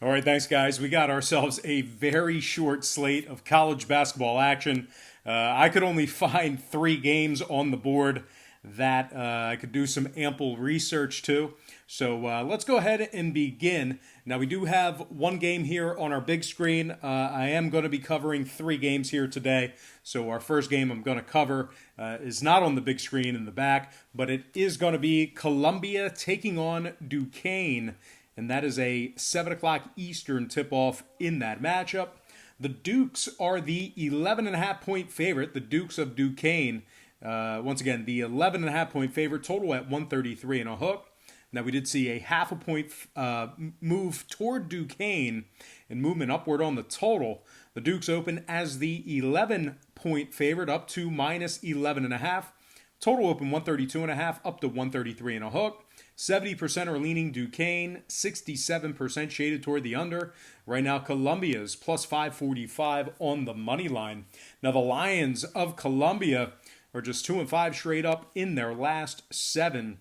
All right, thanks, guys. We got ourselves a very short slate of college basketball action. I could only find 3 games on the board that I could do some ample research to. So let's go ahead and begin. Now, we do have 1 game here on our big screen. I am going to be covering 3 games here today. So our first game I'm going to cover is not on the big screen in the back, but it is going to be Columbia taking on Duquesne. And that is a 7 o'clock Eastern tip-off in that matchup. The Dukes are the 11.5-point favorite, the Dukes of Duquesne. Once again, the 11.5-point favorite, total at 133 and a hook. Now, we did see a half a point move toward Duquesne and movement upward on the total. The Dukes open as the 11-point favorite up to minus 11.5. Total open 132.5 up to 133 and a hook. 70% are leaning Duquesne, 67% shaded toward the under. Right now, Columbia's plus 545 on the money line. Now, the Lions of Columbia are just 2-5 straight up in their last 7.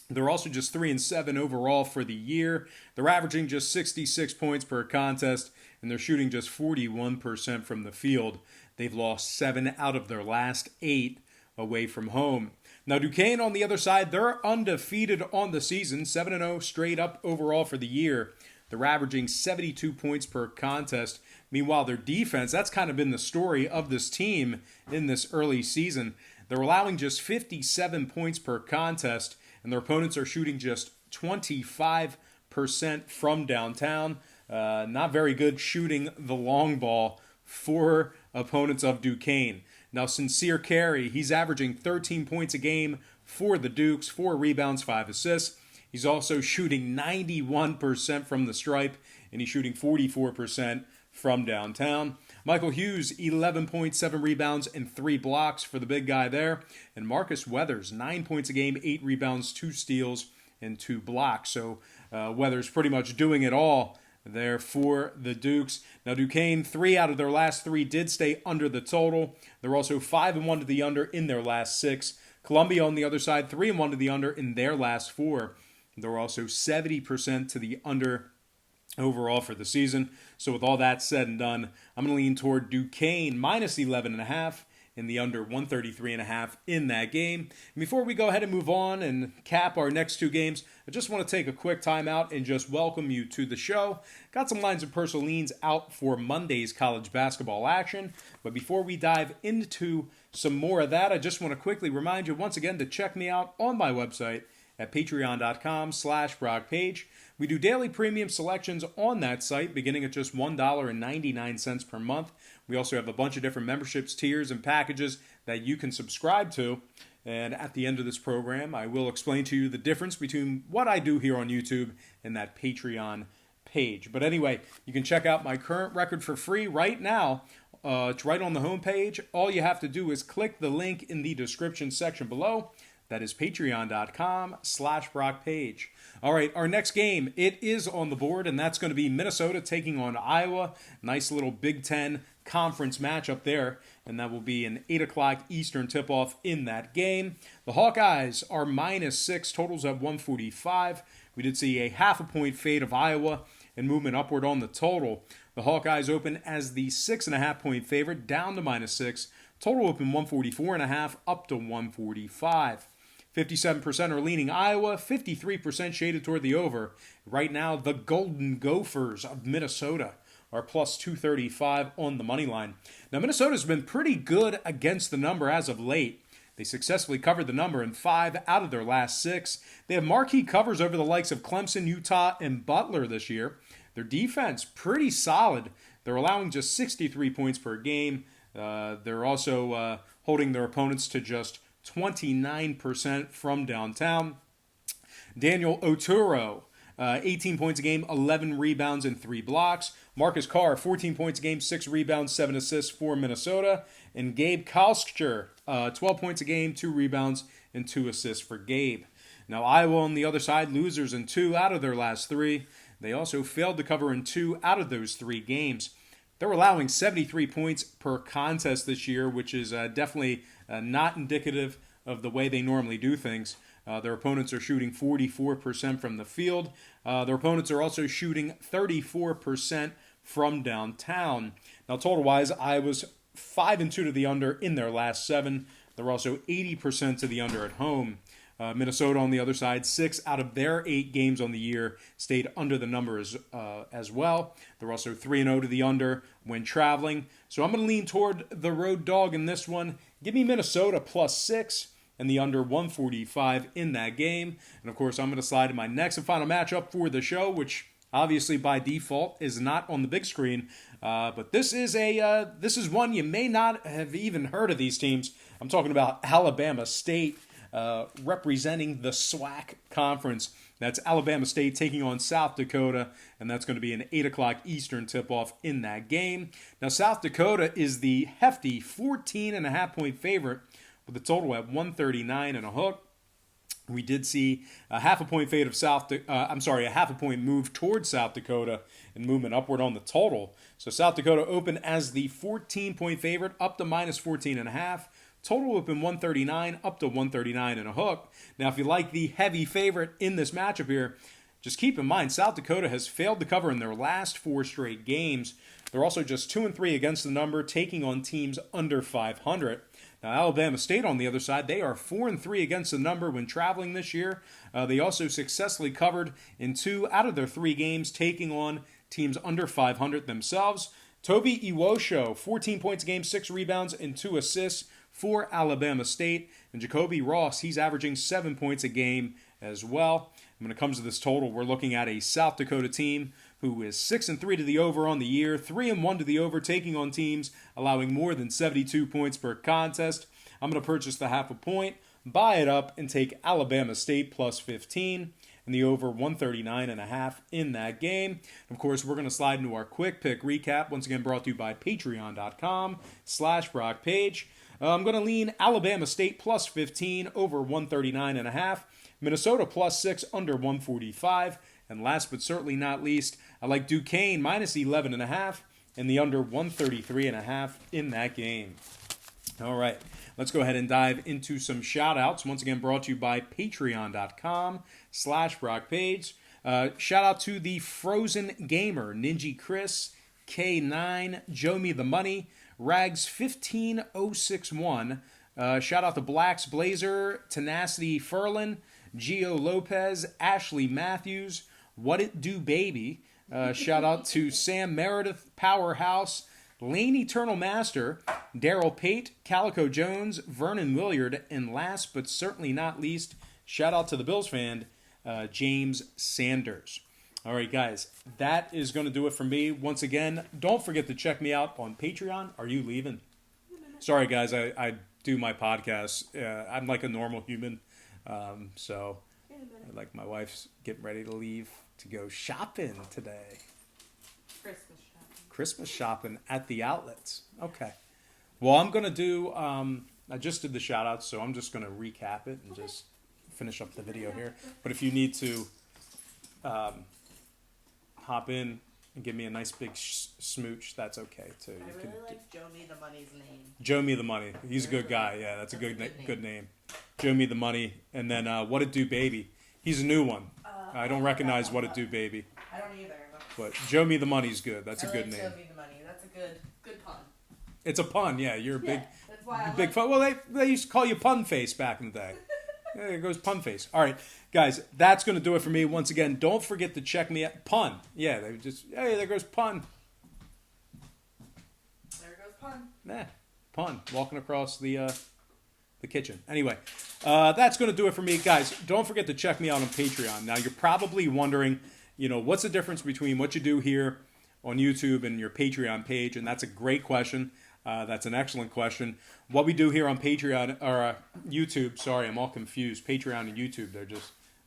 They're also just 3-7 overall for the year. They're averaging just 66 points per contest, and they're shooting just 41% from the field. They've lost 7 out of their last 8 away from home. Now, Duquesne, on the other side, they're undefeated on the season, 7-0 straight up overall for the year. They're averaging 72 points per contest. Meanwhile, their defense, that's kind of been the story of this team in this early season. They're allowing just 57 points per contest, and their opponents are shooting just 25% from downtown. Not very good shooting the long ball for opponents of Duquesne. Now, Sincere Carey, he's averaging 13 points a game for the Dukes, 4 rebounds, 5 assists. He's also shooting 91% from the stripe, and he's shooting 44% from downtown. Michael Hughes, 11.7 rebounds and 3 blocks for the big guy there. And Marcus Weathers, 9 points a game, 8 rebounds, 2 steals, and 2 blocks. So Weathers pretty much doing it all there for the Dukes. Now, Duquesne, 3 out of their last 3 did stay under the total. They're also 5-1 to the under in their last 6. Columbia, on the other side, 3-1 to the under in their last 4. They're also 70% to the under overall for the season. So with all that said and done, I'm going to lean toward Duquesne minus 11.5 in the under 133.5 in that game. And before we go ahead and move on and cap our next 2 games, I just want to take a quick time out and just welcome you to the show. Got some lines of personal leans out for Monday's college basketball action. But before we dive into some more of that, I just want to quickly remind you once again to check me out on my website at patreon.com/BrockPage. We do daily premium selections on that site, beginning at just $1.99 per month. We also have a bunch of different memberships, tiers, and packages that you can subscribe to. And at the end of this program, I will explain to you the difference between what I do here on YouTube and that Patreon page. But anyway, you can check out my current record for free right now. It's right on the homepage. All you have to do is click the link in the description section below. That is patreon.com/BrockPage. All right, our next game, it is on the board, and that's going to be Minnesota taking on Iowa. Nice little Big Ten conference matchup there, and that will be an 8 o'clock Eastern tip-off in that game. The Hawkeyes are -6, totals at 145. We did see a half a point fade of Iowa and movement upward on the total. The Hawkeyes open as the 6.5-point favorite, down to -6. Total open 144.5 up to 145. 57% are leaning Iowa, 53% shaded toward the over. Right now, the Golden Gophers of Minnesota are plus 235 on the money line. Now, Minnesota's been pretty good against the number as of late. They successfully covered the number in 5 out of their last 6. They have marquee covers over the likes of Clemson, Utah, and Butler this year. Their defense, pretty solid. They're allowing just 63 points per game. They're also holding their opponents to just 29% from downtown. Daniel Oturo, 18 points a game, 11 rebounds, and 3 blocks. Marcus Carr, 14 points a game, 6 rebounds, 7 assists for Minnesota. And Gabe Kalschker, 12 points a game, 2 rebounds, and 2 assists for Gabe. Now, Iowa on the other side, losers in 2 out of their last 3. They also failed to cover in 2 out of those 3 games. They're allowing 73 points per contest this year, which is definitely not indicative of the way they normally do things. Their opponents are shooting 44% from the field. Their opponents are also shooting 34% from downtown. Now, total-wise, I was 5-2 to the under in their last 7. They're also 80% to the under at home. Minnesota, on the other side, 6 out of their 8 games on the year stayed under the number as well. They're also 3-0 to the under when traveling. So I'm going to lean toward the road dog in this one. Give me Minnesota +6 and the under 145 in that game. And, of course, I'm going to slide to my next and final matchup for the show, which obviously by default is not on the big screen. But this is one you may not have even heard of these teams. I'm talking about Alabama State. Representing the SWAC conference. That's Alabama State taking on South Dakota, and that's going to be an 8 o'clock Eastern tip-off in that game. Now, South Dakota is the hefty 14.5-point favorite with a total at 139 and a hook. We did see a half a point fade of a half a point move towards South Dakota and movement upward on the total. So South Dakota opened as the 14-point favorite up to minus 14.5. Total open 139 up to 139 and a hook. Now, if you like the heavy favorite in this matchup here, just keep in mind South Dakota has failed to cover in their last 4 straight games. They're also just 2-3 against the number, taking on teams under 500. Now, Alabama State, on the other side, they are 4-3 against the number when traveling this year. They also successfully covered in 2 out of their 3 games, taking on teams under 500 themselves. Toby Iwosho, 14 points a game, 6 rebounds, and 2 assists for Alabama State. And Jacoby Ross, he's averaging 7 points a game as well. And when it comes to this total, we're looking at a South Dakota team who is 6-3 to the over on the year, 3-1 to the over, taking on teams allowing more than 72 points per contest. I'm going to purchase the half a point, buy it up, and take Alabama State +15 and the over 139.5 in that game. Of course, we're going to slide into our quick pick recap, once again brought to you by patreon.com/BrockPage. I'm going to lean Alabama State +15 over 139.5, Minnesota +6 under 145, and last but certainly not least, I like Duquesne -11.5 and the under 133.5 in that game. All right, let's go ahead and dive into some shout-outs. Once again, brought to you by patreon.com/BrockPage. Shout out to the Frozen Gamer, Ninja Chris, K9, Joe Me the Money, Rags15061. Shout out to Blacks Blazer, Tenacity Furlan, Gio Lopez, Ashley Matthews, What It Do Baby. Shout out to Sam Meredith, Powerhouse, Lane Eternal Master, Daryl Pate, Calico Jones, Vernon Williard, and last but certainly not least, shout out to the Bills fan, James Sanders. All right, guys, that is going to do it for me. Once again, don't forget to check me out on Patreon. Are you leaving? Sorry, guys, I do my podcast. I'm like a normal human, so like my wife's getting ready to leave to go shopping today. Christmas shopping at the outlets. Okay. Well, I'm going to do, I just did the shout-outs, so I'm just going to recap it and just finish up the video here. But if you need to hop in and give me a nice big smooch, that's okay, too. I really like Joe Me the Money's name. Joe Me the Money. He's a good guy. Yeah, that's a good name. Joe Me the Money. And then What It Do Baby. He's a new one. I don't recognize What It Do Baby. I don't either. But Joe Me the Money's good. That's a good name. Joe Me the Money. That's a good pun. It's a pun, yeah. You're a big, that's why I big fun. Well, they used to call you Pun Face back in the day. Yeah, there goes Pun Face. All right, guys, that's going to do it for me. Once again, don't forget to check me out. Pun. Yeah, they just, hey, there goes Pun. There goes Pun. Nah, Pun. Walking across the kitchen. Anyway, that's going to do it for me. Guys, don't forget to check me out on Patreon. Now, you're probably wondering, what's the difference between what you do here on YouTube and your Patreon page? And that's a great question. That's an excellent question. What we do here on Patreon, or YouTube, sorry, I'm all confused. Patreon and YouTube,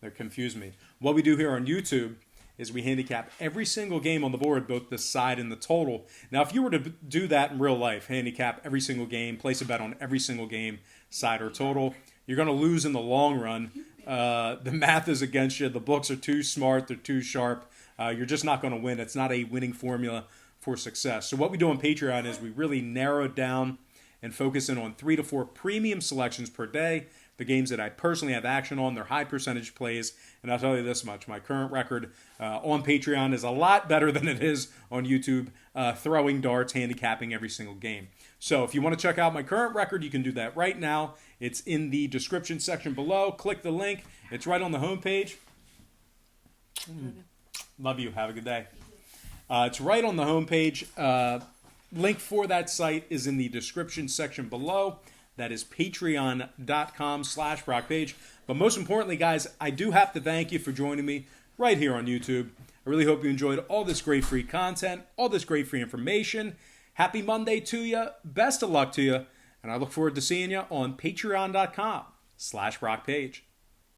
they're confusing me. What we do here on YouTube is we handicap every single game on the board, both the side and the total. Now, if you were to do that in real life, handicap every single game, place a bet on every single game, side or total, you're going to lose in the long run. The math is against you. The books are too smart. They're too sharp. You're just not going to win. It's not a winning formula for success. So what we do on Patreon is we really narrow it down and focus in on 3 to 4 premium selections per day. the games that I personally have action on. They're high percentage plays, and I'll tell you this much: my current record on Patreon is a lot better than it is on YouTube, throwing darts, handicapping every single game. So if you want to check out my current record, you can do that right now. It's in the description section below. Click the link. It's right on the homepage. Love you. Have a good day. It's right on the homepage. Link for that site is in the description section below. That is patreon.com/BrockPage. But most importantly, guys, I do have to thank you for joining me right here on YouTube. I really hope you enjoyed all this great free content, all this great free information. Happy Monday to you. Best of luck to you. And I look forward to seeing you on patreon.com/BrockPage.